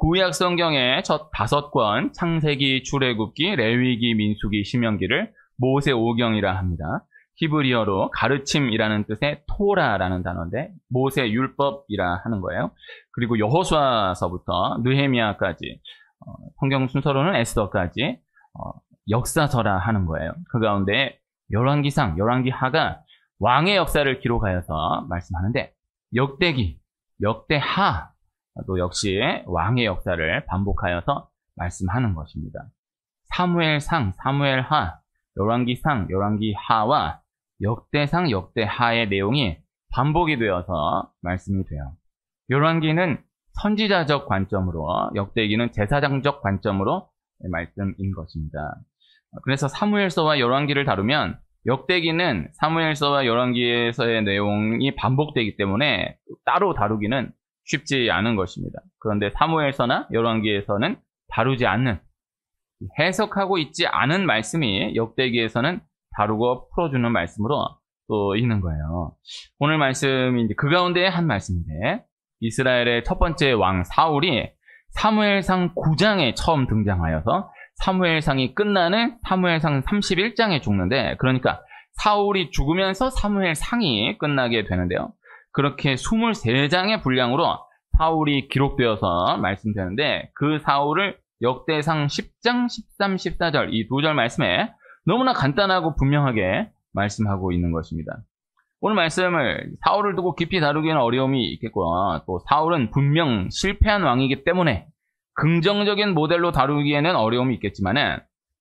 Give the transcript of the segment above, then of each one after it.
구약 성경의 첫 5권, 창세기, 출애굽기, 레위기, 민수기, 신명기를 모세오경이라 합니다. 히브리어로 가르침이라는 뜻의 토라라는 단어인데 모세 율법이라 하는 거예요. 그리고 여호수아서부터 느헤미야까지, 성경 순서로는 에스더까지 역사서라 하는 거예요. 그 가운데 열왕기상, 열왕기하가 왕의 역사를 기록하여서 말씀하는데 역대기, 역대하도 역시 왕의 역사를 반복하여서 말씀하는 것입니다. 사무엘상, 사무엘하, 열왕기상, 열왕기하와 역대상, 역대하의 내용이 반복이 되어서 말씀이 돼요. 열왕기는 선지자적 관점으로, 역대기는 제사장적 관점으로 말씀인 것입니다. 그래서 사무엘서와 열왕기를 다루면 역대기는 사무엘서와 열왕기에서의 내용이 반복되기 때문에 따로 다루기는 쉽지 않은 것입니다. 그런데 사무엘서나 열왕기에서는 다루지 않는, 해석하고 있지 않은 말씀이 역대기에서는 다루고 풀어주는 말씀으로 또 있는 거예요. 오늘 말씀이 그 가운데의 한 말씀인데, 이스라엘의 첫 번째 왕 사울이 사무엘상 9장에 처음 등장하여서 사무엘상이 끝나는 사무엘상 31장에 죽는데, 그러니까 사울이 죽으면서 사무엘상이 끝나게 되는데요. 그렇게 23장의 분량으로 사울이 기록되어서 말씀되는데, 그 사울을 역대상 10장, 13, 14절 이 2절 말씀에 너무나 간단하고 분명하게 말씀하고 있는 것입니다. 오늘 말씀을 사울을 두고 깊이 다루기는 어려움이 있겠고, 또 사울은 분명 실패한 왕이기 때문에 긍정적인 모델로 다루기에는 어려움이 있겠지만은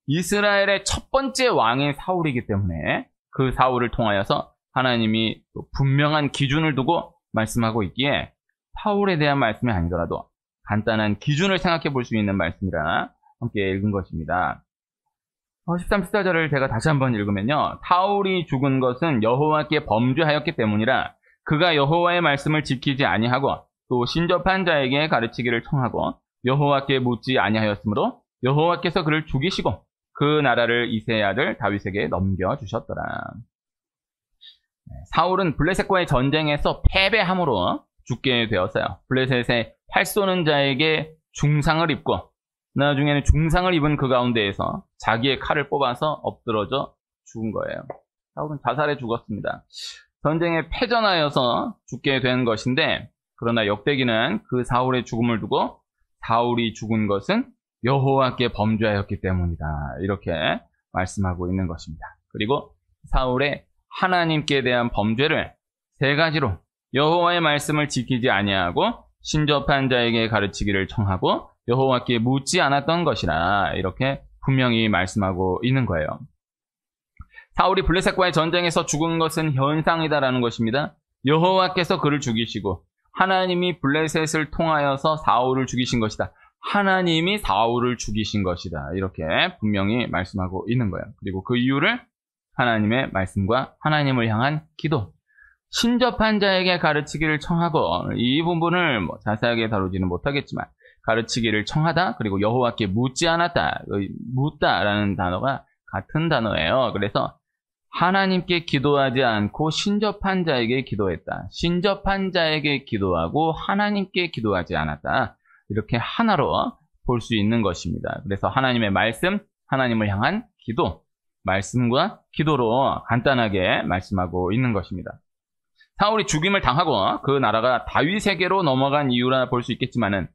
이스라엘의 첫 번째 왕인 사울이기 때문에 그 사울을 통하여서 하나님이 또 분명한 기준을 두고 말씀하고 있기에 사울에 대한 말씀이 아니더라도 간단한 기준을 생각해 볼 수 있는 말씀이라 함께 읽은 것입니다. 13, 14절을 제가 다시 한번 읽으면요. 사울이 죽은 것은 여호와께 범죄하였기 때문이라 그가 여호와의 말씀을 지키지 아니하고 또 신접한 자에게 가르치기를 청하고 여호와께 묻지 아니하였으므로 여호와께서 그를 죽이시고 그 나라를 이새의 아들 다윗에게 넘겨주셨더라. 사울은 블레셋과의 전쟁에서 패배함으로 죽게 되었어요. 블레셋의 활 쏘는 자에게 중상을 입고 나중에는 중상을 입은 그 가운데에서 자기의 칼을 뽑아서 엎드러져 죽은 거예요. 사울은 자살해 죽었습니다. 전쟁에 패전하여서 죽게 된 것인데, 그러나 역대기는 그 사울의 죽음을 두고 사울이 죽은 것은 여호와께 범죄하였기 때문이다, 이렇게 말씀하고 있는 것입니다. 그리고 사울의 하나님께 대한 범죄를 3가지로 여호와의 말씀을 지키지 아니하고 신접한 자에게 가르치기를 청하고 여호와께 묻지 않았던 것이라, 이렇게 분명히 말씀하고 있는 거예요. 사울이 블레셋과의 전쟁에서 죽은 것은 현상이다라는 것입니다. 여호와께서 그를 죽이시고 하나님이 블레셋을 통하여서 사울을 죽이신 것이다. 하나님이 사울을 죽이신 것이다, 이렇게 분명히 말씀하고 있는 거예요. 그리고 그 이유를 하나님의 말씀과 하나님을 향한 기도, 신접한 자에게 가르치기를 청하고, 이 부분을 자세하게 다루지는 못하겠지만 가르치기를 청하다, 그리고 여호와께 묻지 않았다, 묻다라는 단어가 같은 단어예요. 그래서 하나님께 기도하지 않고 신접한 자에게 기도했다, 신접한 자에게 기도하고 하나님께 기도하지 않았다, 이렇게 하나로 볼 수 있는 것입니다. 그래서 하나님의 말씀, 하나님을 향한 기도, 말씀과 기도로 간단하게 말씀하고 있는 것입니다. 사울이 죽임을 당하고 그 나라가 다윗에게로 넘어간 이유라 볼 수 있겠지만은,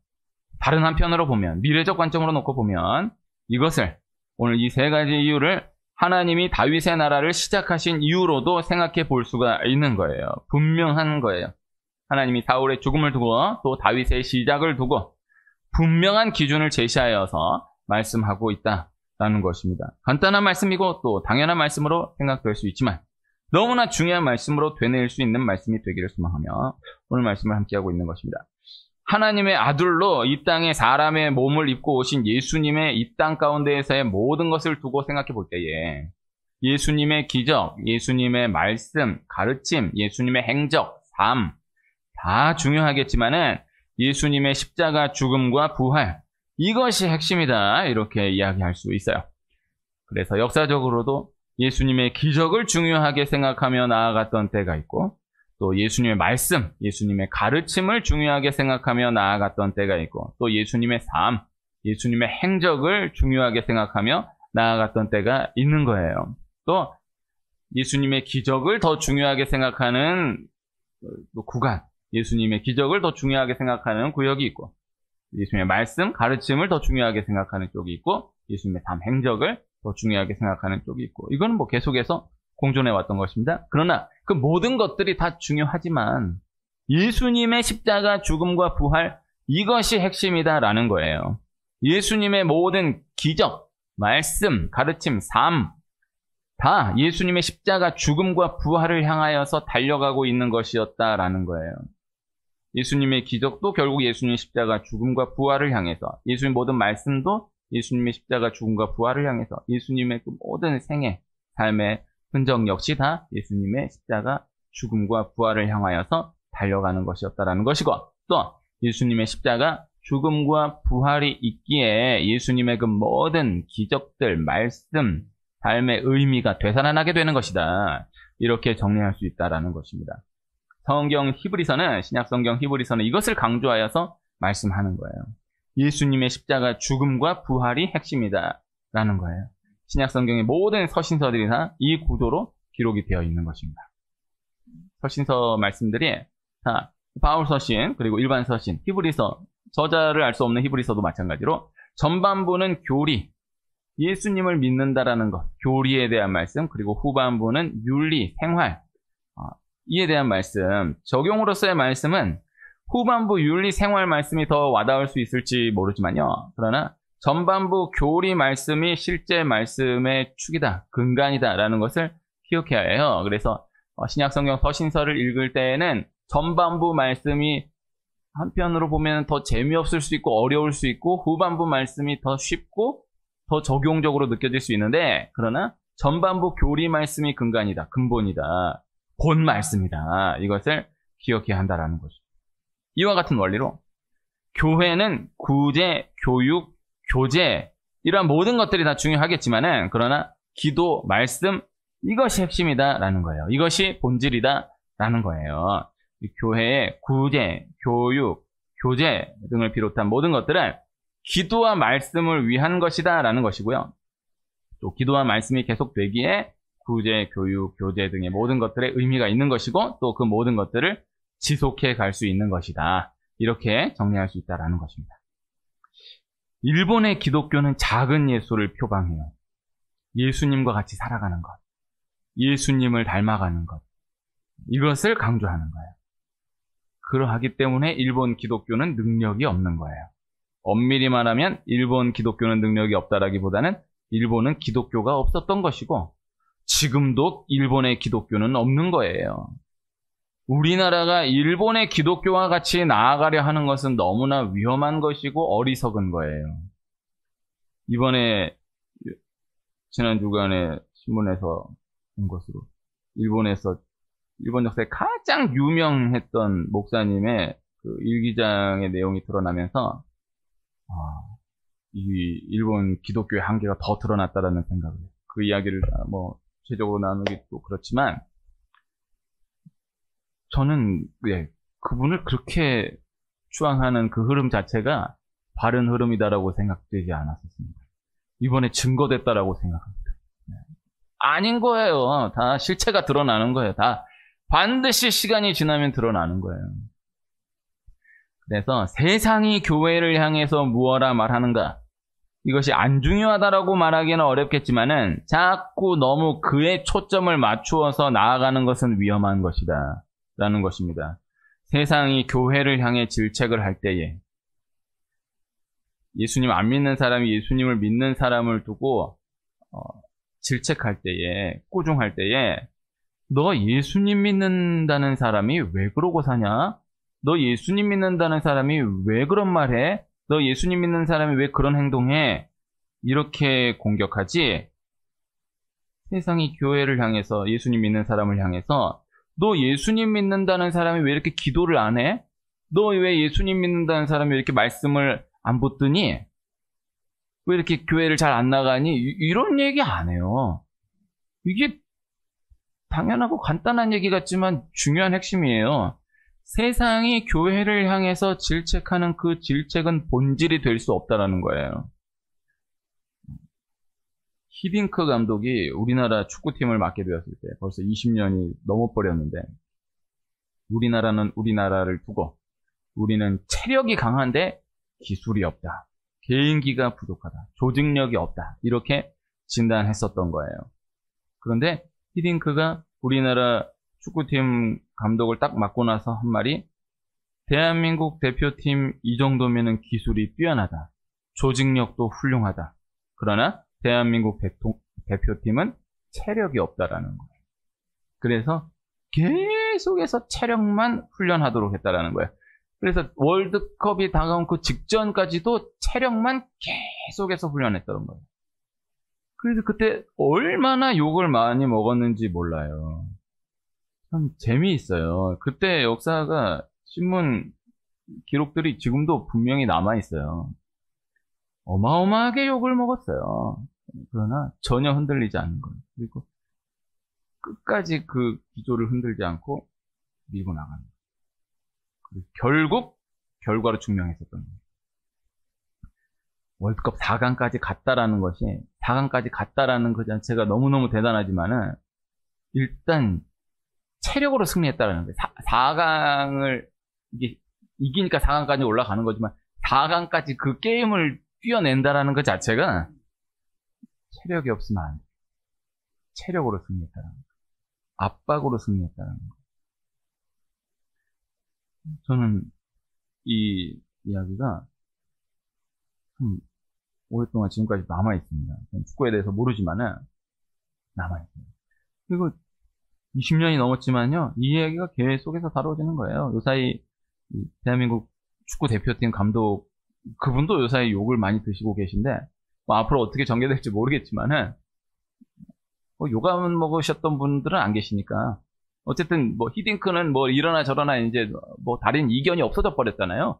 다른 한편으로 보면, 미래적 관점으로 놓고 보면 이것을, 오늘 이 3가지 이유를 하나님이 다윗의 나라를 시작하신 이유로도 생각해 볼 수가 있는 거예요. 분명한 거예요. 하나님이 사울의 죽음을 두고 또 다윗의 시작을 두고 분명한 기준을 제시하여서 말씀하고 있다라는 것입니다. 간단한 말씀이고 또 당연한 말씀으로 생각될 수 있지만 너무나 중요한 말씀으로 되뇌일 수 있는 말씀이 되기를 소망하며 오늘 말씀을 함께하고 있는 것입니다. 하나님의 아들로 이 땅에 사람의 몸을 입고 오신 예수님의 이 땅 가운데에서의 모든 것을 두고 생각해 볼 때에 예수님의 기적, 예수님의 말씀, 가르침, 예수님의 행적, 삶 다 중요하겠지만은 예수님의 십자가 죽음과 부활, 이것이 핵심이다, 이렇게 이야기할 수 있어요. 그래서 역사적으로도 예수님의 기적을 중요하게 생각하며 나아갔던 때가 있고, 또 예수님의 말씀, 예수님의 가르침을 중요하게 생각하며 나아갔던 때가 있고, 또 예수님의 삶, 예수님의 행적을 중요하게 생각하며 나아갔던 때가 있는 거예요. 또 예수님의 기적을 더 중요하게 생각하는 구간, 예수님의 기적을 더 중요하게 생각하는 구역이 있고, 예수님의 말씀, 가르침을 더 중요하게 생각하는 쪽이 있고, 예수님의 삶, 행적을 더 중요하게 생각하는 쪽이 있고, 이거는 뭐 계속해서 공존해 왔던 것입니다. 그러나 그 모든 것들이 다 중요하지만 예수님의 십자가 죽음과 부활, 이것이 핵심이다라는 거예요. 예수님의 모든 기적, 말씀, 가르침, 삶, 다 예수님의 십자가 죽음과 부활을 향하여서 달려가고 있는 것이었다라는 거예요. 예수님의 기적도 결국 예수님의 십자가 죽음과 부활을 향해서, 예수님의 모든 말씀도 예수님의 십자가 죽음과 부활을 향해서, 예수님의 그 모든 생애, 삶의 흔적 역시 다 예수님의 십자가 죽음과 부활을 향하여서 달려가는 것이었다라는 것이고, 또 예수님의 십자가 죽음과 부활이 있기에 예수님의 그 모든 기적들, 말씀, 삶의 의미가 되살아나게 되는 것이다. 이렇게 정리할 수 있다라는 것입니다. 성경 히브리서는, 신약 성경 히브리서는 이것을 강조하여서 말씀하는 거예요. 예수님의 십자가 죽음과 부활이 핵심이다 라는 거예요. 신약 성경의 모든 서신서들이 다 이 구도로 기록이 되어 있는 것입니다. 서신서 말씀들이 다 바울 서신, 그리고 일반 서신, 히브리서, 저자를 알 수 없는 히브리서도 마찬가지로 전반부는 교리, 예수님을 믿는다라는 것, 교리에 대한 말씀, 그리고 후반부는 윤리, 생활, 이에 대한 말씀, 적용으로서의 말씀은 후반부 윤리, 생활 말씀이 더 와닿을 수 있을지 모르지만요. 그러나 전반부 교리 말씀이 실제 말씀의 축이다, 근간이다라는 것을 기억해야 해요. 그래서 신약성경 서신서를 읽을 때에는 전반부 말씀이 한편으로 보면 더 재미없을 수 있고 어려울 수 있고, 후반부 말씀이 더 쉽고 더 적용적으로 느껴질 수 있는데, 그러나 전반부 교리 말씀이 근간이다, 근본이다, 본 말씀이다, 이것을 기억해야 한다라는 거죠. 이와 같은 원리로 교회는 구제, 교육, 교제, 이러한 모든 것들이 다 중요하겠지만은, 그러나 기도, 말씀, 이것이 핵심이다라는 거예요. 이것이 본질이다라는 거예요. 이 교회의 구제, 교육, 교제 등을 비롯한 모든 것들은 기도와 말씀을 위한 것이다라는 것이고요. 또 기도와 말씀이 계속되기에 구제, 교육, 교제 등의 모든 것들의 의미가 있는 것이고, 또 그 모든 것들을 지속해 갈 수 있는 것이다. 이렇게 정리할 수 있다라는 것입니다. 일본의 기독교는 작은 예수를 표방해요. 예수님과 같이 살아가는 것, 예수님을 닮아가는 것, 이것을 강조하는 거예요. 그러하기 때문에 일본 기독교는 능력이 없는 거예요. 엄밀히 말하면 일본 기독교는 능력이 없다라기보다는 일본은 기독교가 없었던 것이고, 지금도 일본의 기독교는 없는 거예요. 우리나라가 일본의 기독교와 같이 나아가려 하는 것은 너무나 위험한 것이고 어리석은 거예요. 이번에 지난 주간에 신문에서 본 것으로 일본 역사에 가장 유명했던 목사님의 그 일기장의 내용이 드러나면서 이 일본 기독교의 한계가 더 드러났다라는 생각을 해요. 그 이야기를 뭐 구체적으로 나누기 또 그렇지만, 저는 그분을 그렇게 추앙하는 그 흐름 자체가 바른 흐름이다라고 생각되지 않았었습니다. 이번에 증거됐다라고 생각합니다. 아닌 거예요. 다 실체가 드러나는 거예요. 다 반드시 시간이 지나면 드러나는 거예요. 그래서 세상이 교회를 향해서 무엇라 말하는가, 이것이 안 중요하다라고 말하기는 어렵겠지만은 자꾸 너무 그에 초점을 맞추어서 나아가는 것은 위험한 것이다 라는 것입니다. 세상이 교회를 향해 질책을 할 때에, 예수님 안 믿는 사람이 예수님을 믿는 사람을 두고 질책할 때에, 꾸중할 때에, 너 예수님 믿는다는 사람이 왜 그러고 사냐? 너 예수님 믿는다는 사람이 왜 그런 말해? 너 예수님 믿는 사람이 왜 그런 행동해? 이렇게 공격하지, 세상이 교회를 향해서, 예수님 믿는 사람을 향해서 너 예수님 믿는다는 사람이 왜 이렇게 기도를 안 해? 너 왜 예수님 믿는다는 사람이 왜 이렇게 말씀을 안 붙드니? 왜 이렇게 교회를 잘 안 나가니? 이런 얘기 안 해요. 이게 당연하고 간단한 얘기 같지만 중요한 핵심이에요. 세상이 교회를 향해서 질책하는 그 질책은 본질이 될 수 없다라는 거예요. 히딩크 감독이 우리나라 축구팀을 맡게 되었을 때 벌써 20년이 넘어버렸는데, 우리나라는 우리나라를 두고 우리는 체력이 강한데 기술이 없다, 개인기가 부족하다, 조직력이 없다, 이렇게 진단했었던 거예요. 그런데 히딩크가 우리나라 축구팀 감독을 딱 맡고 나서 한 말이, 대한민국 대표팀 이 정도면은 기술이 뛰어나다, 조직력도 훌륭하다, 그러나 대한민국 대표팀은 체력이 없다라는 거예요. 그래서 계속해서 체력만 훈련하도록 했다라는 거예요. 그래서 월드컵이 다가온 그 직전까지도 체력만 계속해서 훈련했다는 거예요. 그래서 그때 얼마나 욕을 많이 먹었는지 몰라요. 참 재미있어요. 그때 역사가, 신문 기록들이 지금도 분명히 남아있어요. 어마어마하게 욕을 먹었어요. 그러나 전혀 흔들리지 않는 거예요. 그리고 끝까지 그 기조를 흔들지 않고 밀고 나가는 거예요. 그리고 결국 결과로 증명했었던 거예요. 월드컵 4강까지 갔다라는 것이, 4강까지 갔다라는 그 자체가 너무너무 대단하지만은, 일단 체력으로 승리했다라는 거예요. 4강을 이기니까 4강까지 올라가는 거지만 4강까지 그 게임을 뛰어낸다라는 것 자체가 체력이 없으면 안 돼. 체력으로 승리했다라는 거. 압박으로 승리했다라는 거. 저는 이 이야기가 참 오랫동안 지금까지 남아있습니다. 축구에 대해서 모르지만은 남아있어요. 그리고 20년이 넘었지만요, 이 이야기가 계속해서 다뤄지는 거예요. 요사이 대한민국 축구 대표팀 감독, 그분도 요사이 욕을 많이 드시고 계신데, 뭐 앞으로 어떻게 전개될지 모르겠지만은, 뭐 욕안 먹으셨던 분들은 안 계시니까, 어쨌든 뭐 히딩크는 뭐 이러나 저러나 이제 뭐 다른 이견이 없어져 버렸잖아요.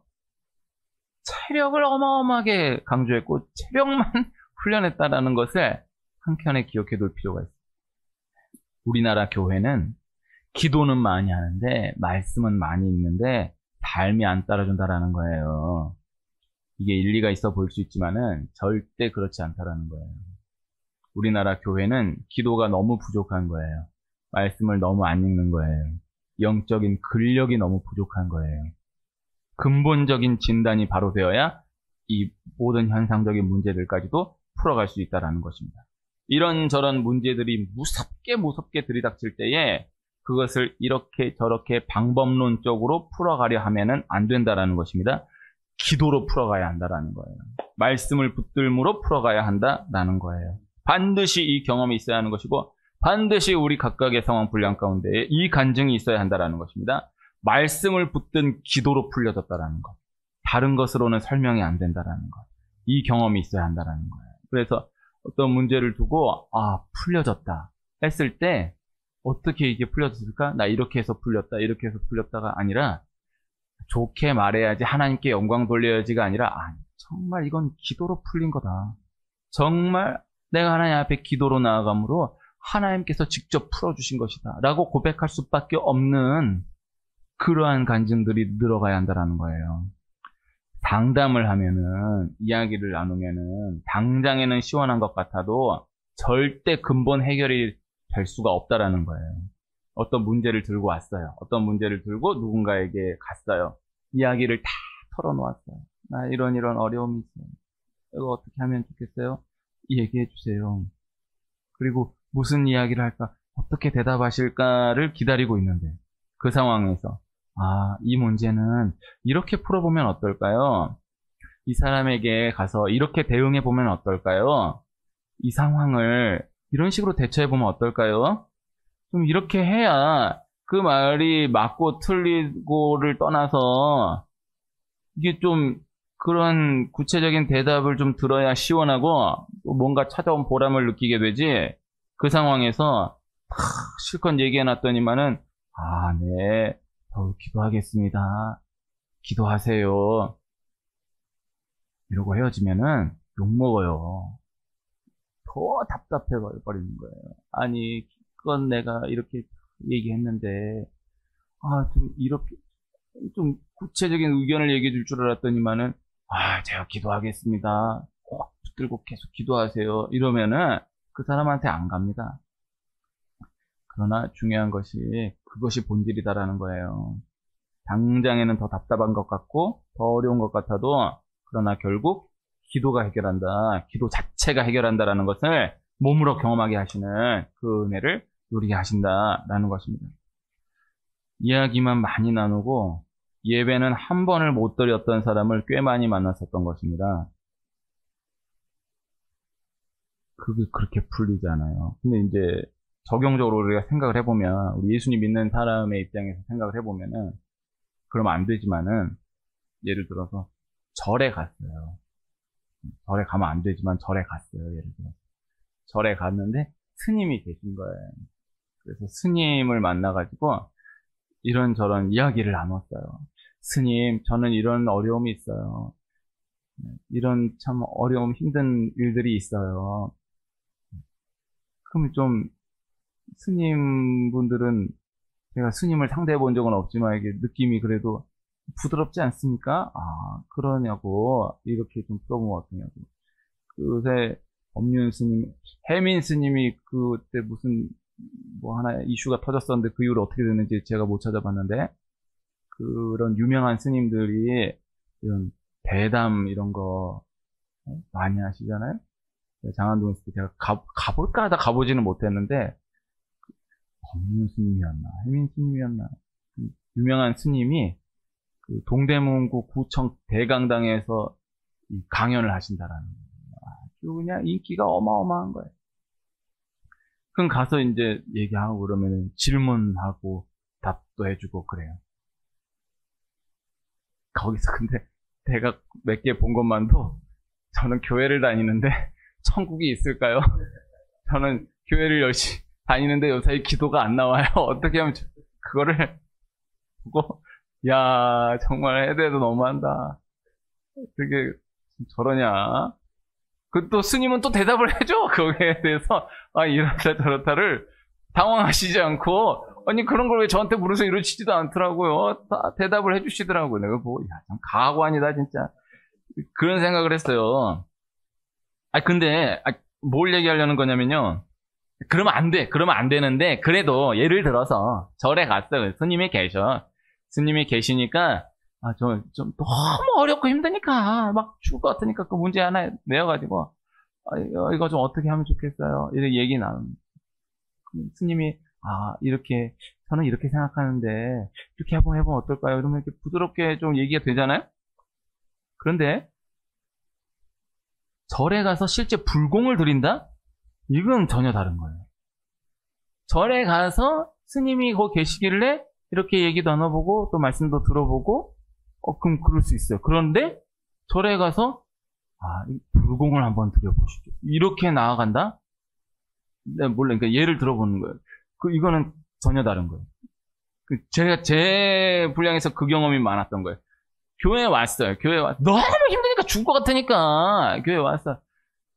체력을 어마어마하게 강조했고 체력만 훈련했다라는 것을 한켠에 기억해 둘 필요가 있어요. 우리나라 교회는 기도는 많이 하는데 말씀은 많이 읽는데 삶이 안 따라준다라는 거예요. 이게 일리가 있어 보일 수 있지만은 절대 그렇지 않다라는 거예요. 우리나라 교회는 기도가 너무 부족한 거예요. 말씀을 너무 안 읽는 거예요. 영적인 근력이 너무 부족한 거예요. 근본적인 진단이 바로 되어야 이 모든 현상적인 문제들까지도 풀어갈 수 있다는 것입니다. 이런저런 문제들이 무섭게 들이닥칠 때에 그것을 이렇게 저렇게 방법론적으로 풀어가려 하면은 안 된다라는 것입니다. 기도로 풀어가야 한다라는 거예요. 말씀을 붙들므로 풀어가야 한다라는 거예요. 반드시 이 경험이 있어야 하는 것이고 반드시 우리 각각의 상황 분량 가운데 이 간증이 있어야 한다라는 것입니다. 말씀을 붙든 기도로 풀려졌다라는 것. 다른 것으로는 설명이 안 된다라는 것. 이 경험이 있어야 한다라는 거예요. 그래서 어떤 문제를 두고 풀려졌다 했을 때 어떻게 이게 풀려졌을까? 나 이렇게 해서 풀렸다, 이렇게 해서 풀렸다가 아니라 좋게 말해야지, 하나님께 영광 돌려야지가 아니라 정말 이건 기도로 풀린 거다. 정말 내가 하나님 앞에 기도로 나아감으로 하나님께서 직접 풀어주신 것이다 라고 고백할 수밖에 없는 그러한 간증들이 늘어가야 한다는 거예요. 상담을 하면은, 이야기를 나누면은 당장에는 시원한 것 같아도 절대 근본 해결이 될 수가 없다라는 거예요. 어떤 문제를 들고 왔어요. 어떤 문제를 들고 누군가에게 갔어요. 이야기를 다 털어놓았어요. 나 이런 어려움이 있어요. 이거 어떻게 하면 좋겠어요? 얘기해 주세요. 그리고 무슨 이야기를 할까? 어떻게 대답하실까를 기다리고 있는데 그 상황에서 이 문제는 이렇게 풀어보면 어떨까요? 이 사람에게 가서 이렇게 대응해보면 어떨까요? 이 상황을 이런 식으로 대처해보면 어떨까요? 좀 이렇게 해야 그 말이 맞고 틀리고를 떠나서 이게 좀 그런 구체적인 대답을 좀 들어야 시원하고 뭔가 찾아온 보람을 느끼게 되지. 그 상황에서 실컷 얘기해놨더니만은 네, 더욱 기도하겠습니다. 기도하세요. 이러고 헤어지면은 욕먹어요. 더 답답해 버리는 거예요. 아니, 이건 내가 이렇게 얘기했는데, 좀 이렇게, 좀 구체적인 의견을 얘기해 줄 줄 알았더니만은, 제가 기도하겠습니다. 꼭 붙들고 계속 기도하세요. 이러면은 그 사람한테 안 갑니다. 그러나 중요한 것이 그것이 본질이다라는 거예요. 당장에는 더 답답한 것 같고 더 어려운 것 같아도 그러나 결국 기도가 해결한다. 기도 자체가 해결한다라는 것을 몸으로 경험하게 하시는 그 은혜를 누리게 하신다라는 것입니다. 이야기만 많이 나누고 예배는 한 번을 못 드렸던 사람을 꽤 많이 만났었던 것입니다. 그게 그렇게 풀리잖아요. 근데 이제 적용적으로 우리가 생각을 해보면, 우리 예수님 믿는 사람의 입장에서 생각을 해보면은, 그러면 안 되지만은, 예를 들어서, 절에 갔어요. 절에 가면 안 되지만, 절에 갔어요. 예를 들어서. 절에 갔는데, 스님이 계신 거예요. 그래서 스님을 만나가지고, 이런저런 이야기를 나눴어요. 스님, 저는 이런 어려움이 있어요. 이런 참 어려움, 힘든 일들이 있어요. 그럼 좀, 스님분들은 제가 스님을 상대해 본 적은 없지만 이게 느낌이 그래도 부드럽지 않습니까? 그러냐고 이렇게 좀 물어보면 어떠냐고. 그새 법륜 스님, 해민 스님이 그때 무슨 뭐 하나 이슈가 터졌었는데 그 이후로 어떻게 됐는지 제가 못 찾아봤는데 그런 유명한 스님들이 이런 대담 이런 거 많이 하시잖아요. 장안동에 있을 때 제가 가볼까 하다 가보지는 못했는데 법륜 스님이었나, 해민 스님이었나, 유명한 스님이 그 동대문구 구청 대강당에서 강연을 하신다라는 거예요. 아주 그냥 인기가 어마어마한 거예요. 그럼 가서 이제 얘기하고 그러면 질문하고 답도 해주고 그래요. 거기서 근데 내가 몇 개 본 것만도 저는 교회를 다니는데 천국이 있을까요? 저는 교회를 열심히 다니는데 요사이 기도가 안 나와요. 어떻게 하면 그거를 보고 야 정말 해대도 너무한다. 어떻게 저러냐. 그 또 스님은 또 대답을 해줘. 거기에 대해서 이렇다 저렇다를 당황하시지 않고 아니 그런 걸 왜 저한테 물어서 이러시지도 않더라고요. 다 대답을 해주시더라고요. 내가 보고 참 가관이다 진짜. 그런 생각을 했어요. 근데 뭘 얘기하려는 거냐면요. 그러면 안 돼. 그러면 안 되는데, 그래도 예를 들어서 절에 갔어요. 스님이 계셔. 스님이 계시니까, 좀 너무 어렵고 힘드니까, 막 죽을 것 같으니까 그 문제 하나 내어가지고, 이거 좀 어떻게 하면 좋겠어요. 이렇게 얘기 나누는. 스님이, 이렇게, 저는 이렇게 생각하는데, 이렇게 한번 해보면 어떨까요? 이러면 이렇게 부드럽게 좀 얘기가 되잖아요? 그런데, 절에 가서 실제 불공을 드린다? 이건 전혀 다른 거예요. 절에 가서 스님이 거기 계시길래 이렇게 얘기도 나눠보고 또 말씀도 들어보고 그럼 그럴 수 있어요. 그런데 절에 가서 불공을 한번 드려보시죠. 이렇게 나아간다? 네, 몰라. 그러니까 예를 들어보는 거예요. 이거는 전혀 다른 거예요. 제가 제 분량에서 그 경험이 많았던 거예요. 교회에 왔어요. 너무 힘드니까 죽을 것 같으니까 교회에 왔어.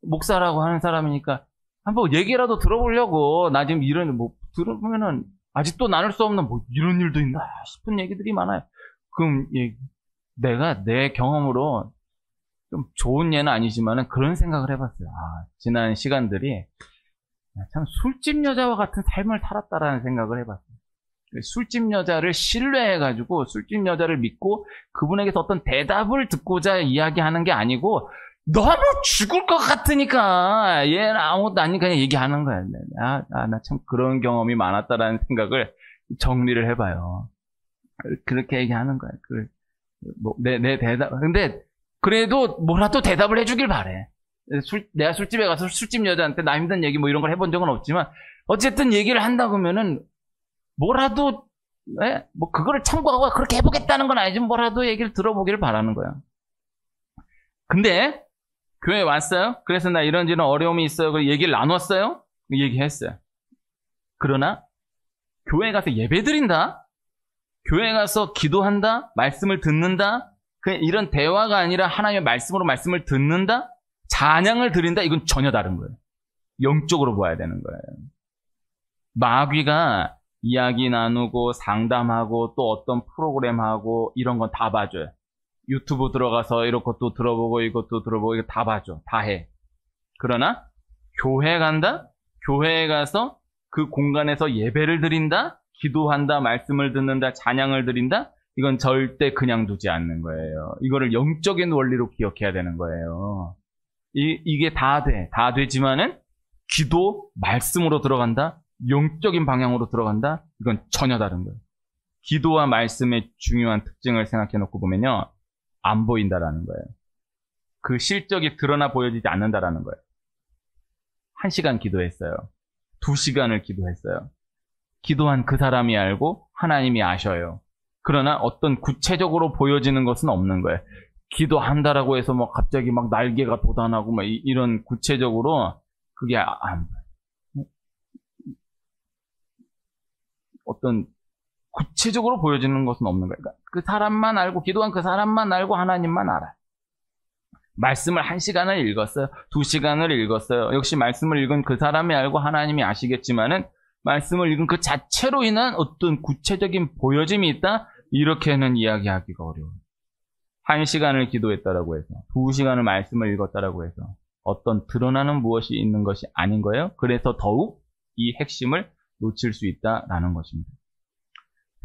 목사라고 하는 사람이니까 한번 얘기라도 들어보려고 나 지금 이런 들어보면은 아직도 나눌 수 없는 이런 일도 있나 싶은 얘기들이 많아요. 그럼 내가 내 경험으로 좀 좋은 예는 아니지만은 그런 생각을 해봤어요. 지난 시간들이 참 술집 여자와 같은 삶을 살았다라는 생각을 해봤어요. 술집 여자를 신뢰해가지고 술집 여자를 믿고 그분에게서 어떤 대답을 듣고자 이야기하는 게 아니고 너무 죽을 것 같으니까 얘는 아무것도 아니니까 그냥 얘기하는 거야. 나 참 그런 경험이 많았다라는 생각을 정리를 해봐요. 그렇게 얘기하는 거야. 내 대답. 근데 그래도 뭐라도 대답을 해주길 바래. 내가 술집에 가서 술집 여자한테 나 힘든 얘기 이런 걸 해본 적은 없지만 어쨌든 얘기를 한다 그러면은 뭐라도 그거를 참고하고 그렇게 해보겠다는 건 아니지만 뭐라도 얘기를 들어보기를 바라는 거야. 근데 교회에 왔어요. 그래서 나 이런 어려움이 있어요. 그 얘기를 나눴어요. 얘기했어요. 그러나 교회에 가서 예배 드린다. 교회에 가서 기도한다. 말씀을 듣는다. 이런 대화가 아니라 하나님의 말씀으로 말씀을 듣는다. 찬양을 드린다. 이건 전혀 다른 거예요. 영적으로 봐야 되는 거예요. 마귀가 이야기 나누고 상담하고 또 어떤 프로그램하고 이런 건 다 봐줘요. 유튜브 들어가서 이런 것도 들어보고 이것도 들어보고 이거 다 봐줘. 다 해. 그러나 교회 간다? 교회에 가서 그 공간에서 예배를 드린다? 기도한다? 말씀을 듣는다? 찬양을 드린다? 이건 절대 그냥 두지 않는 거예요. 이거를 영적인 원리로 기억해야 되는 거예요. 이게 다 돼. 다 되지만은 기도, 말씀으로 들어간다? 영적인 방향으로 들어간다? 이건 전혀 다른 거예요. 기도와 말씀의 중요한 특징을 생각해 놓고 보면요. 안 보인다라는 거예요. 그 실적이 드러나 보여지지 않는다라는 거예요. 1시간 기도했어요. 2시간을 기도했어요. 기도한 그 사람이 알고 하나님이 아셔요. 그러나 어떤 구체적으로 보여지는 것은 없는 거예요. 기도한다라고 해서 뭐 갑자기 막 날개가 돋아나고 막 이런 구체적으로 그게 안 보여요. 어떤 구체적으로 보여지는 것은 없는 거예요. 그러니까 그 사람만 알고, 기도한 그 사람만 알고 하나님만 알아요. 말씀을 1시간을 읽었어요. 2시간을 읽었어요. 역시 말씀을 읽은 그 사람이 알고 하나님이 아시겠지만은 말씀을 읽은 그 자체로 인한 어떤 구체적인 보여짐이 있다? 이렇게는 이야기하기가 어려워요. 1시간을 기도했다라고 해서 2시간을 말씀을 읽었다라고 해서 어떤 드러나는 무엇이 있는 것이 아닌 거예요. 그래서 더욱 이 핵심을 놓칠 수 있다라는 것입니다.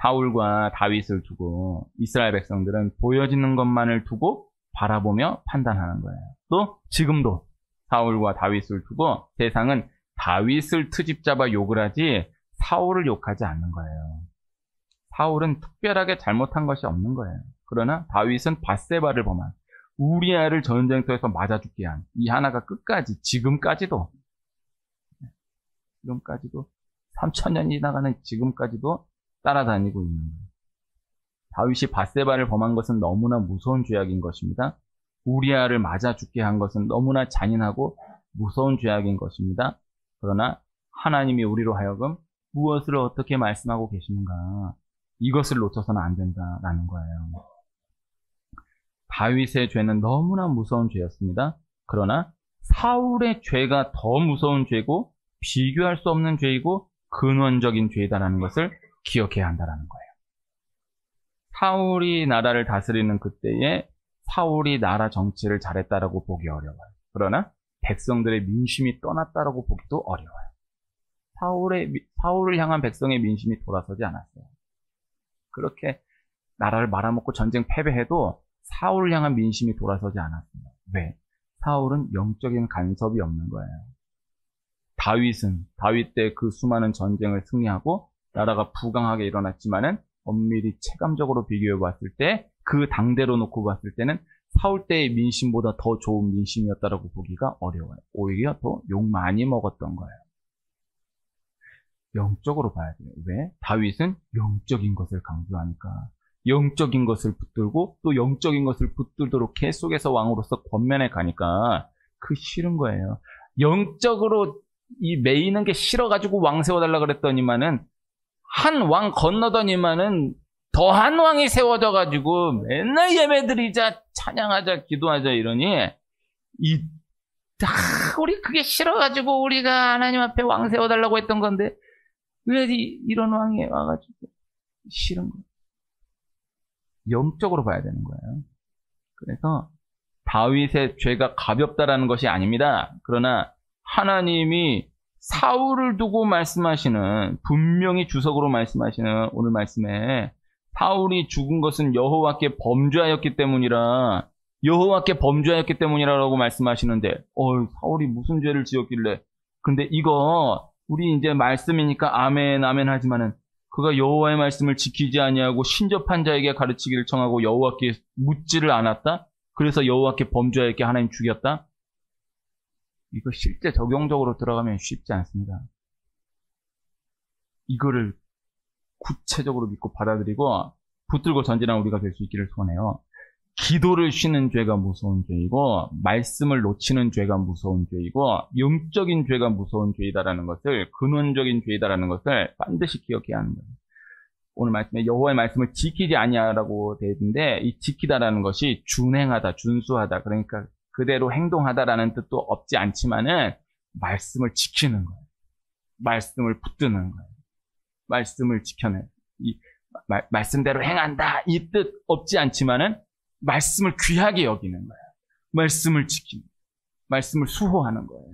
사울과 다윗을 두고 이스라엘 백성들은 보여지는 것만을 두고 바라보며 판단하는 거예요. 또 지금도 사울과 다윗을 두고 세상은 다윗을 트집잡아 욕을 하지 사울을 욕하지 않는 거예요. 사울은 특별하게 잘못한 것이 없는 거예요. 그러나 다윗은 밧세바를 범한, 우리아를 전쟁터에서 맞아 죽게 한 이 하나가 끝까지 지금까지도 3000년이 나가는 지금까지도 따라다니고 있는 거예요. 다윗이 밧세바를 범한 것은 너무나 무서운 죄악인 것입니다. 우리아를 맞아 죽게 한 것은 너무나 잔인하고 무서운 죄악인 것입니다. 그러나 하나님이 우리로 하여금 무엇을 어떻게 말씀하고 계시는가, 이것을 놓쳐서는 안 된다라는 거예요. 다윗의 죄는 너무나 무서운 죄였습니다. 그러나 사울의 죄가 더 무서운 죄고 비교할 수 없는 죄이고 근원적인 죄이다라는 것을 기억해야 한다는 거예요. 사울이 나라를 다스리는 그때에 사울이 나라 정치를 잘했다라고 보기 어려워요. 그러나 백성들의 민심이 떠났다라고 보기도 어려워요. 사울을 향한 백성의 민심이 돌아서지 않았어요. 그렇게 나라를 말아먹고 전쟁 패배해도 사울을 향한 민심이 돌아서지 않았어요. 왜? 사울은 영적인 간섭이 없는 거예요. 다윗 때 그 수많은 전쟁을 승리하고 나라가 부강하게 일어났지만은 엄밀히 체감적으로 비교해 봤을 때 그 당대로 놓고 봤을 때는 사울 때의 민심보다 더 좋은 민심이었다라고 보기가 어려워요. 오히려 더 욕 많이 먹었던 거예요. 영적으로 봐야 돼요. 왜? 다윗은 영적인 것을 강조하니까. 영적인 것을 붙들고 또 영적인 것을 붙들도록 계속해서 왕으로서 권면해 가니까 그 싫은 거예요. 영적으로 이 매이는 게 싫어가지고 왕 세워달라 그랬더니만은 한 왕 건너더니만은 더한 왕이 세워져가지고 맨날 예배드리자, 찬양하자, 기도하자 이러니 우리 그게 싫어가지고 우리가 하나님 앞에 왕 세워달라고 했던 건데 왜 이런 왕이 와가지고 싫은 거예요. 영적으로 봐야 되는 거예요. 그래서 다윗의 죄가 가볍다라는 것이 아닙니다. 그러나 하나님이 사울을 두고 말씀하시는, 분명히 주석으로 말씀하시는 오늘 말씀에 사울이 죽은 것은 여호와께 범죄하였기 때문이라라고 말씀하시는데 사울이 무슨 죄를 지었길래, 근데 이거 우리 이제 말씀이니까 아멘 아멘 하지만은 그가 여호와의 말씀을 지키지 아니하고 신접한 자에게 가르치기를 청하고 여호와께 묻지를 않았다? 그래서 여호와께 범죄하였기에 하나님 죽였다? 이거 실제 적용적으로 들어가면 쉽지 않습니다. 이거를 구체적으로 믿고 받아들이고 붙들고 전진한 우리가 될 수 있기를 소원해요. 기도를 쉬는 죄가 무서운 죄이고 말씀을 놓치는 죄가 무서운 죄이고 영적인 죄가 무서운 죄이다라는 것을, 근원적인 죄이다라는 것을 반드시 기억해야 하는 거예요. 오늘 말씀에 여호와의 말씀을 지키지 아니하라고 되어 있는데 이 지키다라는 것이 준행하다, 준수하다, 그러니까 그대로 행동하다라는 뜻도 없지 않지만은 말씀을 지키는 거예요. 말씀을 붙드는 거예요. 말씀을 지켜내. 말씀대로 행한다. 이 뜻 없지 않지만은 말씀을 귀하게 여기는 거예요. 말씀을 지키는, 말씀을 수호하는 거예요.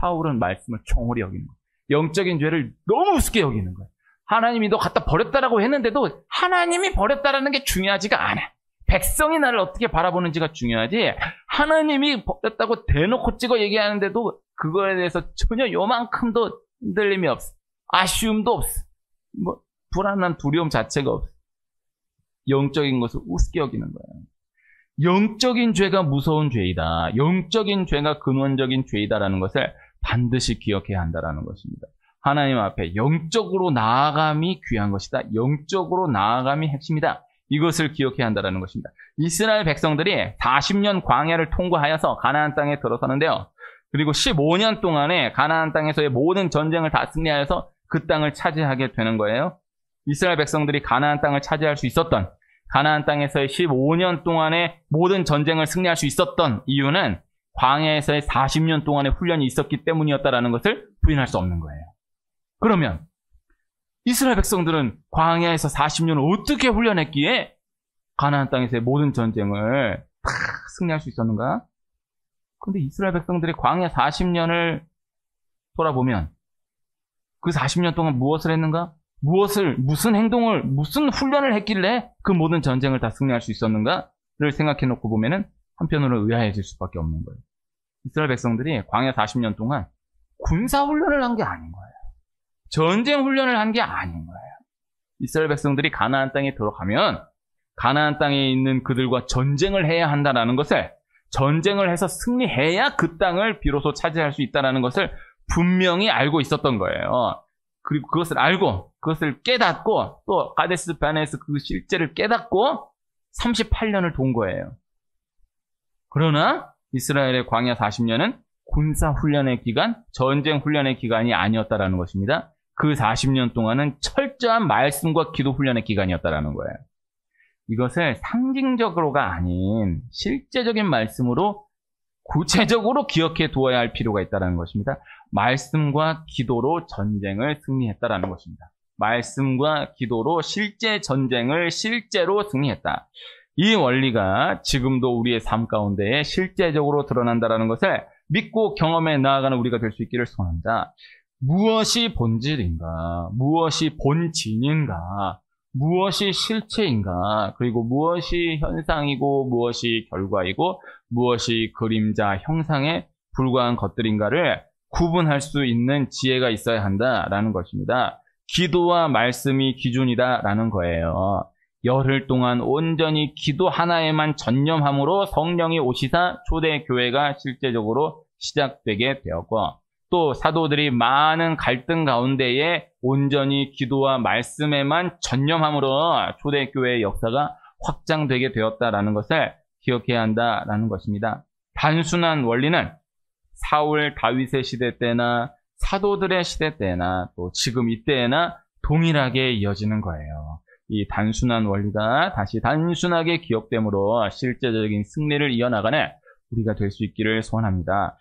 사울은 말씀을 총홀히 여기는 거예요. 영적인 죄를 너무 우습게 여기는 거예요. 하나님이 너 갖다 버렸다라고 했는데도 하나님이 버렸다라는 게 중요하지가 않아. 백성이 나를 어떻게 바라보는지가 중요하지, 하나님이 버렸다고 대놓고 찍어 얘기하는데도 그거에 대해서 전혀 요만큼도 흔들림이 없어. 아쉬움도 없어. 뭐 불안한 두려움 자체가 없어. 영적인 것을 우습게 여기는 거예요. 영적인 죄가 무서운 죄이다. 영적인 죄가 근원적인 죄이다라는 것을 반드시 기억해야 한다라는 것입니다. 하나님 앞에 영적으로 나아감이 귀한 것이다. 영적으로 나아감이 핵심이다. 이것을 기억해야 한다는 것입니다. 이스라엘 백성들이 40년 광야를 통과하여서 가나안 땅에 들어서는데요. 그리고 15년 동안에 가나안 땅에서의 모든 전쟁을 다 승리하여서 그 땅을 차지하게 되는 거예요. 이스라엘 백성들이 가나안 땅을 차지할 수 있었던, 가나안 땅에서의 15년 동안의 모든 전쟁을 승리할 수 있었던 이유는 광야에서의 40년 동안의 훈련이 있었기 때문이었다는 것을 부인할 수 없는 거예요. 그러면 이스라엘 백성들은 광야에서 40년을 어떻게 훈련했기에 가나안 땅에서의 모든 전쟁을 다 승리할 수 있었는가? 그런데 이스라엘 백성들이 광야 40년을 돌아보면 그 40년 동안 무엇을 했는가? 무슨 행동을, 무슨 훈련을 했길래 그 모든 전쟁을 다 승리할 수 있었는가를 생각해 놓고 보면은 한편으로 의아해질 수밖에 없는 거예요. 이스라엘 백성들이 광야 40년 동안 군사 훈련을 한 게 아닌 거예요. 전쟁 훈련을 한 게 아닌 거예요. 이스라엘 백성들이 가나안 땅에 들어가면 가나안 땅에 있는 그들과 전쟁을 해야 한다는 것을, 전쟁을 해서 승리해야 그 땅을 비로소 차지할 수 있다는 것을 분명히 알고 있었던 거예요. 그리고 그것을 알고, 그것을 깨닫고, 또 가데스 바네에서 그 실제를 깨닫고 38년을 돈 거예요. 그러나 이스라엘의 광야 40년은 군사 훈련의 기간, 전쟁 훈련의 기간이 아니었다라는 것입니다. 그 40년 동안은 철저한 말씀과 기도 훈련의 기간이었다라는 거예요. 이것을 상징적으로가 아닌 실제적인 말씀으로 구체적으로 기억해 두어야 할 필요가 있다는 것입니다. 말씀과 기도로 전쟁을 승리했다라는 것입니다. 말씀과 기도로 실제 전쟁을 실제로 승리했다. 이 원리가 지금도 우리의 삶 가운데에 실제적으로 드러난다는 것을 믿고 경험해 나아가는 우리가 될 수 있기를 소원합니다. 무엇이 본질인가? 무엇이 본진인가? 무엇이 실체인가? 그리고 무엇이 현상이고 무엇이 결과이고 무엇이 그림자, 형상에 불과한 것들인가를 구분할 수 있는 지혜가 있어야 한다라는 것입니다. 기도와 말씀이 기준이다라는 거예요. 열흘 동안 온전히 기도 하나에만 전념함으로 성령이 오시사 초대교회가 실제적으로 시작되게 되었고, 또 사도들이 많은 갈등 가운데에 온전히 기도와 말씀에만 전념함으로 초대교회의 역사가 확장되게 되었다라는 것을 기억해야 한다라는 것입니다. 단순한 원리는 사울, 다윗의 시대 때나 사도들의 시대 때나 또 지금 이때나 동일하게 이어지는 거예요. 이 단순한 원리가 다시 단순하게 기억됨으로 실제적인 승리를 이어나가는 우리가 될 수 있기를 소원합니다.